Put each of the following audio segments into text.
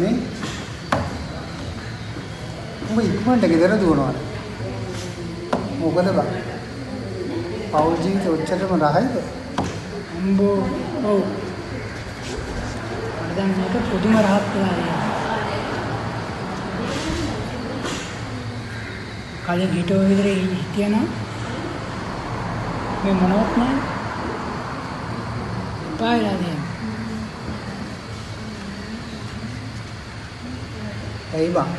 මේ උඹ ඉක්මනට ගෙදර දුවනවා. මොකද බං? පෞල් ජීවිත ඔච්චරම රහයිද? අම්බෝ ඔව්. මට දැන් මේක පුදුම රහත් වෙලා ඉන්නේ. කලින් හිටෝ විතරේ හිටියනම් මේ මොනවත් නැහැ. පායලා දැන්. ඇයි බං?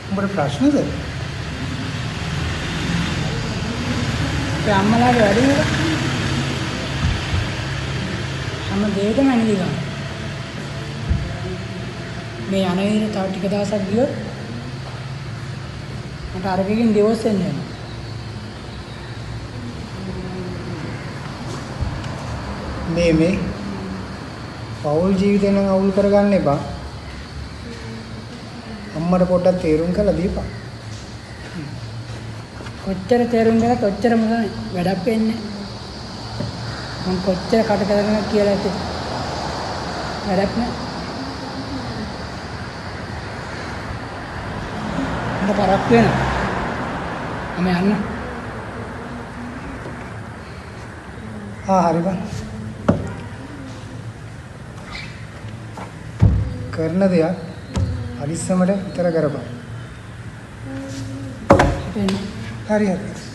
උඹට ප්‍රශ්නද? අපේ අම්මලාගේ වැඩි නේද? හැම දෙයකම ඇනිලි ගන්න. මේ අනේන තව ටික දවසක් ගියොත් මට අරගෙන් ඩිවෝස් වෙන්න වෙනවා. මේ පෞල් ජීවිතේ නම් අවුල් කරගන්න එපා. අම්මට පොඩ්ඩක් තේරුම් කරලා දීපන්. කොච්චර තේරුම් ගන්නත් ඔච්චරම තමයි වැඩක් වෙන්නේ. මම කොච්චර කට කරගෙන කියලා ඇති. වැඩක් නෑ. මට පරක් වෙනවා. මම යන්න. හරි බං. කරන දෙයක් අලිස්සමට විතර කරපන්. හරි හරි.